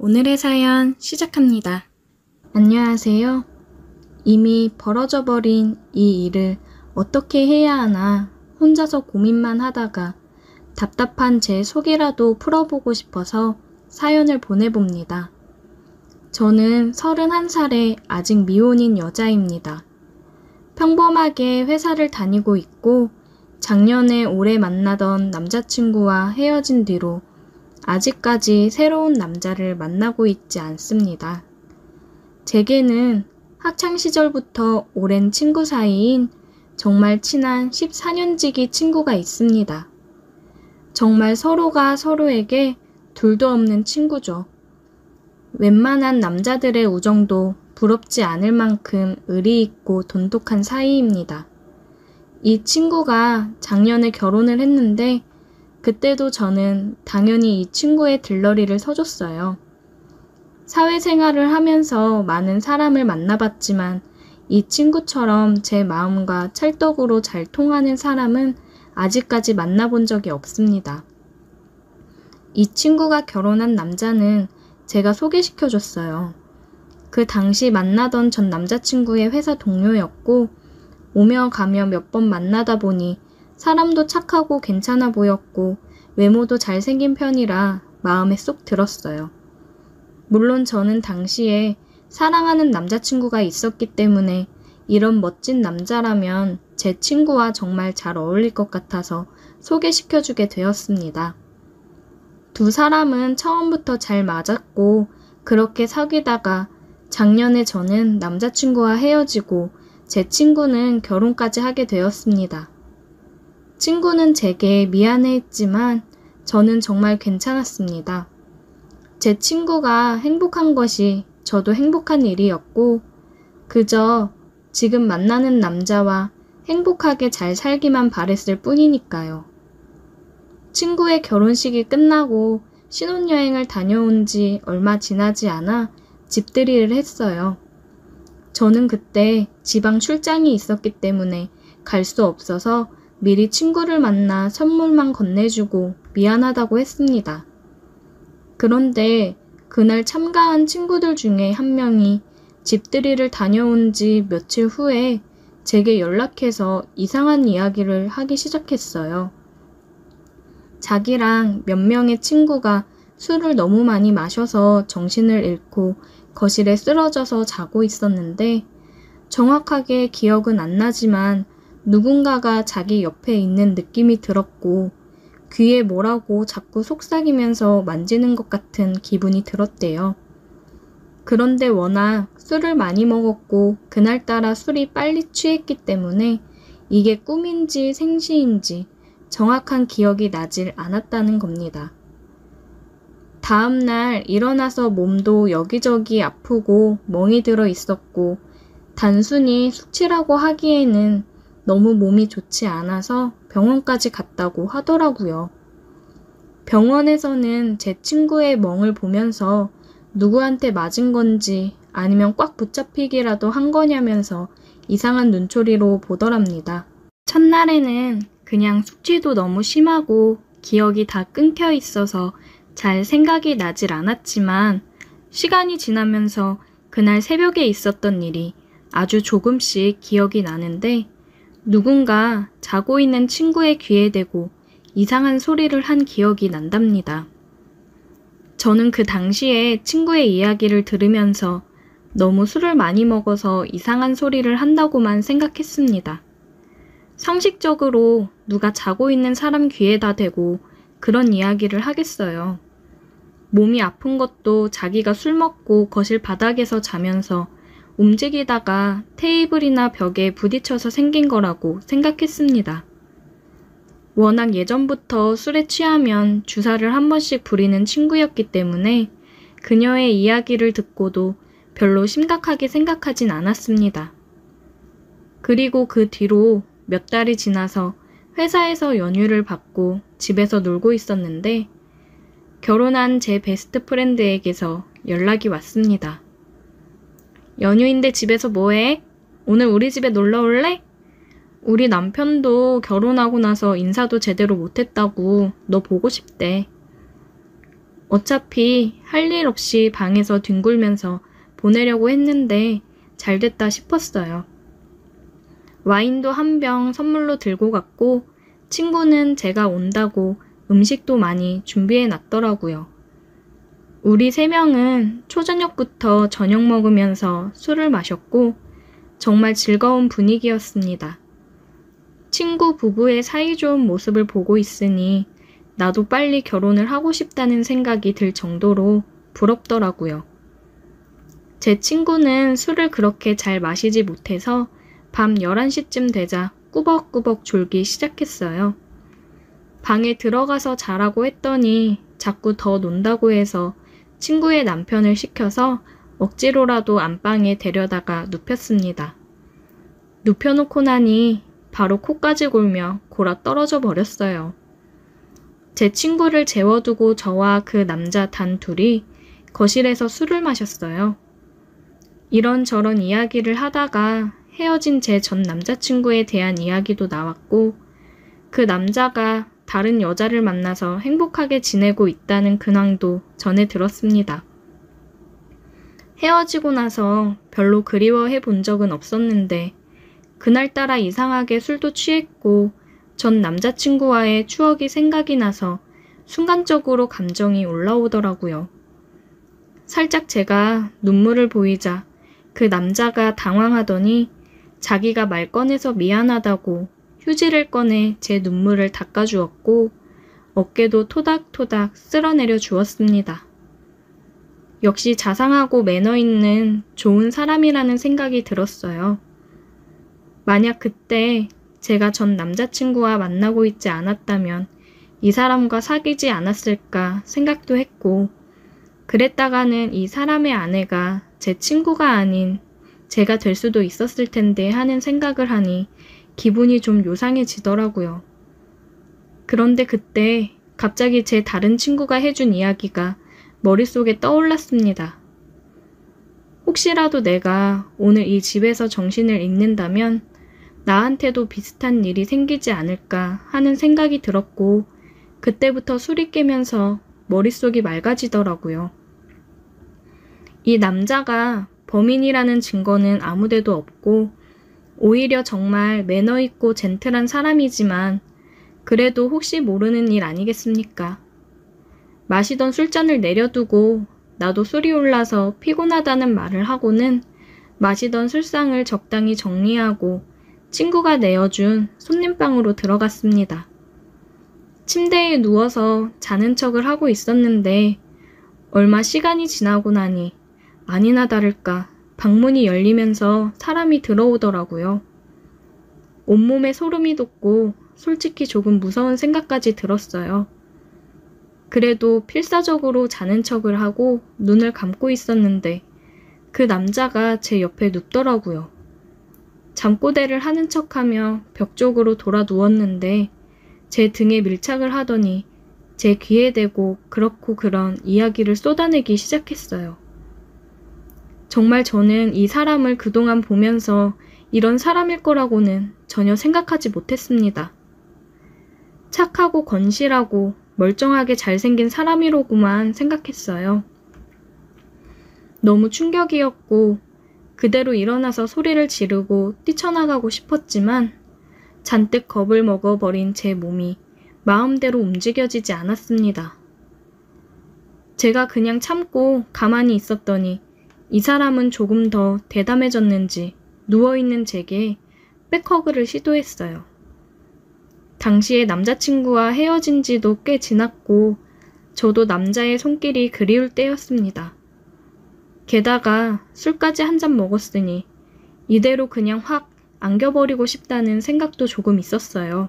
오늘의 사연 시작합니다. 안녕하세요. 이미 벌어져 버린 이 일을 어떻게 해야 하나 혼자서 고민만 하다가 답답한 제 속이라도 풀어보고 싶어서 사연을 보내봅니다. 저는 31살의 아직 미혼인 여자입니다. 평범하게 회사를 다니고 있고 작년에 오래 만나던 남자친구와 헤어진 뒤로 아직까지 새로운 남자를 만나고 있지 않습니다. 제게는 학창시절부터 오랜 친구 사이인 정말 친한 14년지기 친구가 있습니다. 정말 서로가 서로에게 둘도 없는 친구죠. 웬만한 남자들의 우정도 부럽지 않을 만큼 의리 있고 돈독한 사이입니다. 이 친구가 작년에 결혼을 했는데 그때도 저는 당연히 이 친구의 들러리를 서줬어요. 사회생활을 하면서 많은 사람을 만나봤지만 이 친구처럼 제 마음과 찰떡으로 잘 통하는 사람은 아직까지 만나본 적이 없습니다. 이 친구가 결혼한 남자는 제가 소개시켜줬어요. 그 당시 만나던 전 남자친구의 회사 동료였고 오며 가며 몇 번 만나다 보니 사람도 착하고 괜찮아 보였고 외모도 잘생긴 편이라 마음에 쏙 들었어요. 물론 저는 당시에 사랑하는 남자친구가 있었기 때문에 이런 멋진 남자라면 제 친구와 정말 잘 어울릴 것 같아서 소개시켜주게 되었습니다. 두 사람은 처음부터 잘 맞았고 그렇게 사귀다가 작년에 저는 남자친구와 헤어지고 제 친구는 결혼까지 하게 되었습니다. 친구는 제게 미안해했지만 저는 정말 괜찮았습니다. 제 친구가 행복한 것이 저도 행복한 일이었고 그저 지금 만나는 남자와 행복하게 잘 살기만 바랬을 뿐이니까요. 친구의 결혼식이 끝나고 신혼여행을 다녀온 지 얼마 지나지 않아 집들이를 했어요. 저는 그때 지방 출장이 있었기 때문에 갈 수 없어서 미리 친구를 만나 선물만 건네주고 미안하다고 했습니다. 그런데 그날 참가한 친구들 중에 한 명이 집들이를 다녀온 지 며칠 후에 제게 연락해서 이상한 이야기를 하기 시작했어요. 자기랑 몇 명의 친구가 술을 너무 많이 마셔서 정신을 잃고 거실에 쓰러져서 자고 있었는데 정확하게 기억은 안 나지만 누군가가 자기 옆에 있는 느낌이 들었고 귀에 뭐라고 자꾸 속삭이면서 만지는 것 같은 기분이 들었대요. 그런데 워낙 술을 많이 먹었고 그날따라 술이 빨리 취했기 때문에 이게 꿈인지 생시인지 정확한 기억이 나질 않았다는 겁니다. 다음날 일어나서 몸도 여기저기 아프고 멍이 들어 있었고 단순히 숙취라고 하기에는 너무 몸이 좋지 않아서 병원까지 갔다고 하더라고요. 병원에서는 제 친구의 멍을 보면서 누구한테 맞은 건지 아니면 꽉 붙잡히기라도 한 거냐면서 이상한 눈초리로 보더랍니다. 첫날에는 그냥 숙취도 너무 심하고 기억이 다 끊겨 있어서 잘 생각이 나질 않았지만 시간이 지나면서 그날 새벽에 있었던 일이 아주 조금씩 기억이 나는데 누군가 자고 있는 친구의 귀에 대고 이상한 소리를 한 기억이 난답니다. 저는 그 당시에 친구의 이야기를 들으면서 너무 술을 많이 먹어서 이상한 소리를 한다고만 생각했습니다. 상식적으로 누가 자고 있는 사람 귀에다 대고 그런 이야기를 하겠어요. 몸이 아픈 것도 자기가 술 먹고 거실 바닥에서 자면서 움직이다가 테이블이나 벽에 부딪혀서 생긴 거라고 생각했습니다. 워낙 예전부터 술에 취하면 주사를 한 번씩 부리는 친구였기 때문에 그녀의 이야기를 듣고도 별로 심각하게 생각하진 않았습니다. 그리고 그 뒤로 몇 달이 지나서 회사에서 연휴를 받고 집에서 놀고 있었는데 결혼한 제 베스트 프렌드에게서 연락이 왔습니다. 연휴인데 집에서 뭐해? 오늘 우리 집에 놀러 올래? 우리 남편도 결혼하고 나서 인사도 제대로 못했다고 너 보고 싶대. 어차피 할 일 없이 방에서 뒹굴면서 보내려고 했는데 잘 됐다 싶었어요. 와인도 한 병 선물로 들고 갔고 친구는 제가 온다고 음식도 많이 준비해 놨더라고요. 우리 3명은 초저녁부터 저녁 먹으면서 술을 마셨고 정말 즐거운 분위기였습니다. 친구 부부의 사이좋은 모습을 보고 있으니 나도 빨리 결혼을 하고 싶다는 생각이 들 정도로 부럽더라고요. 제 친구는 술을 그렇게 잘 마시지 못해서 밤 11시쯤 되자 꾸벅꾸벅 졸기 시작했어요. 방에 들어가서 자라고 했더니 자꾸 더 논다고 해서 친구의 남편을 시켜서 억지로라도 안방에 데려다가 눕혔습니다. 눕혀놓고 나니 바로 코까지 골며 골아 떨어져 버렸어요. 제 친구를 재워두고 저와 그 남자 단 둘이 거실에서 술을 마셨어요. 이런저런 이야기를 하다가 헤어진 제 전 남자친구에 대한 이야기도 나왔고 그 남자가 다른 여자를 만나서 행복하게 지내고 있다는 근황도 전해 들었습니다. 헤어지고 나서 별로 그리워해 본 적은 없었는데 그날따라 이상하게 술도 취했고 전 남자친구와의 추억이 생각이 나서 순간적으로 감정이 올라오더라고요. 살짝 제가 눈물을 보이자 그 남자가 당황하더니 자기가 말 꺼내서 미안하다고 휴지를 꺼내 제 눈물을 닦아주었고 어깨도 토닥토닥 쓸어내려 주었습니다. 역시 자상하고 매너 있는 좋은 사람이라는 생각이 들었어요. 만약 그때 제가 전 남자친구와 만나고 있지 않았다면 이 사람과 사귀지 않았을까 생각도 했고 그랬다가는 이 사람의 아내가 제 친구가 아닌 제가 될 수도 있었을 텐데 하는 생각을 하니 기분이 좀 요상해지더라고요. 그런데 그때 갑자기 제 다른 친구가 해준 이야기가 머릿속에 떠올랐습니다. 혹시라도 내가 오늘 이 집에서 정신을 잃는다면 나한테도 비슷한 일이 생기지 않을까 하는 생각이 들었고 그때부터 술이 깨면서 머릿속이 맑아지더라고요. 이 남자가 범인이라는 증거는 아무데도 없고 오히려 정말 매너 있고 젠틀한 사람이지만 그래도 혹시 모르는 일 아니겠습니까? 마시던 술잔을 내려두고 나도 술이 올라서 피곤하다는 말을 하고는 마시던 술상을 적당히 정리하고 친구가 내어준 손님방으로 들어갔습니다. 침대에 누워서 자는 척을 하고 있었는데 얼마 시간이 지나고 나니 아니나 다를까 방문이 열리면서 사람이 들어오더라고요. 온몸에 소름이 돋고 솔직히 조금 무서운 생각까지 들었어요. 그래도 필사적으로 자는 척을 하고 눈을 감고 있었는데 그 남자가 제 옆에 눕더라고요. 잠꼬대를 하는 척하며 벽 쪽으로 돌아 누웠는데 제 등에 밀착을 하더니 제 귀에 대고 그렇고 그런 이야기를 쏟아내기 시작했어요. 정말 저는 이 사람을 그동안 보면서 이런 사람일 거라고는 전혀 생각하지 못했습니다. 착하고 건실하고 멀쩡하게 잘생긴 사람이로구만 생각했어요. 너무 충격이었고 그대로 일어나서 소리를 지르고 뛰쳐나가고 싶었지만 잔뜩 겁을 먹어버린 제 몸이 마음대로 움직여지지 않았습니다. 제가 그냥 참고 가만히 있었더니 이 사람은 조금 더 대담해졌는지 누워있는 제게 백허그를 시도했어요. 당시에 남자친구와 헤어진 지도 꽤 지났고 저도 남자의 손길이 그리울 때였습니다. 게다가 술까지 한 잔 먹었으니 이대로 그냥 확 안겨버리고 싶다는 생각도 조금 있었어요.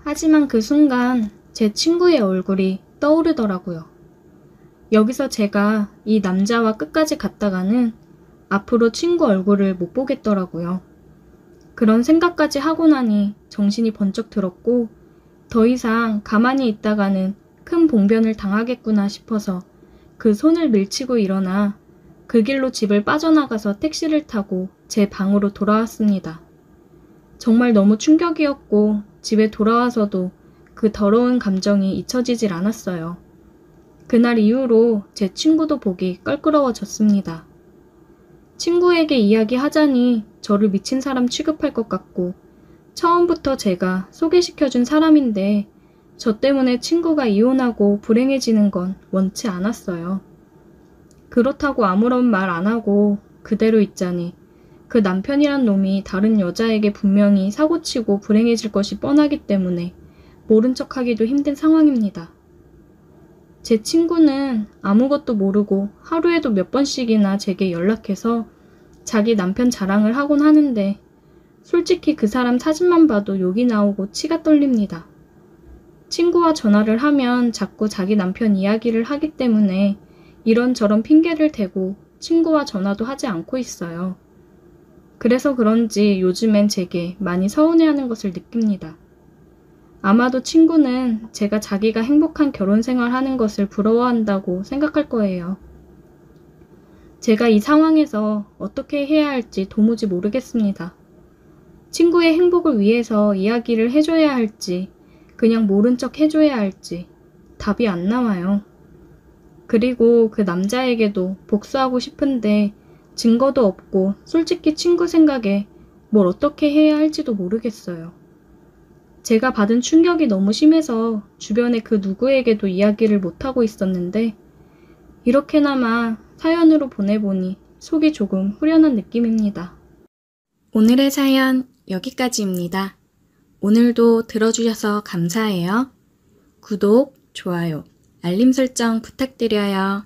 하지만 그 순간 제 친구의 얼굴이 떠오르더라고요. 여기서 제가 이 남자와 끝까지 갔다가는 앞으로 친구 얼굴을 못 보겠더라고요. 그런 생각까지 하고 나니 정신이 번쩍 들었고 더 이상 가만히 있다가는 큰 봉변을 당하겠구나 싶어서 그 손을 밀치고 일어나 그 길로 집을 빠져나가서 택시를 타고 제 방으로 돌아왔습니다. 정말 너무 충격이었고 집에 돌아와서도 그 더러운 감정이 잊혀지질 않았어요. 그날 이후로 제 친구도 보기 껄끄러워졌습니다. 친구에게 이야기하자니 저를 미친 사람 취급할 것 같고 처음부터 제가 소개시켜준 사람인데 저 때문에 친구가 이혼하고 불행해지는 건 원치 않았어요. 그렇다고 아무런 말 안 하고 그대로 있자니 그 남편이란 놈이 다른 여자에게 분명히 사고치고 불행해질 것이 뻔하기 때문에 모른 척하기도 힘든 상황입니다. 제 친구는 아무것도 모르고 하루에도 몇 번씩이나 제게 연락해서 자기 남편 자랑을 하곤 하는데 솔직히 그 사람 사진만 봐도 욕이 나오고 치가 떨립니다. 친구와 전화를 하면 자꾸 자기 남편 이야기를 하기 때문에 이런저런 핑계를 대고 친구와 전화도 하지 않고 있어요. 그래서 그런지 요즘엔 제게 많이 서운해하는 것을 느낍니다. 아마도 친구는 제가 자기가 행복한 결혼 생활하는 것을 부러워한다고 생각할 거예요. 제가 이 상황에서 어떻게 해야 할지 도무지 모르겠습니다. 친구의 행복을 위해서 이야기를 해줘야 할지 그냥 모른 척 해줘야 할지 답이 안 나와요. 그리고 그 남자에게도 복수하고 싶은데 증거도 없고 솔직히 친구 생각에 뭘 어떻게 해야 할지도 모르겠어요. 제가 받은 충격이 너무 심해서 주변에 그 누구에게도 이야기를 못하고 있었는데 이렇게나마 사연으로 보내보니 속이 조금 후련한 느낌입니다. 오늘의 사연 여기까지입니다. 오늘도 들어주셔서 감사해요. 구독, 좋아요, 알림 설정 부탁드려요.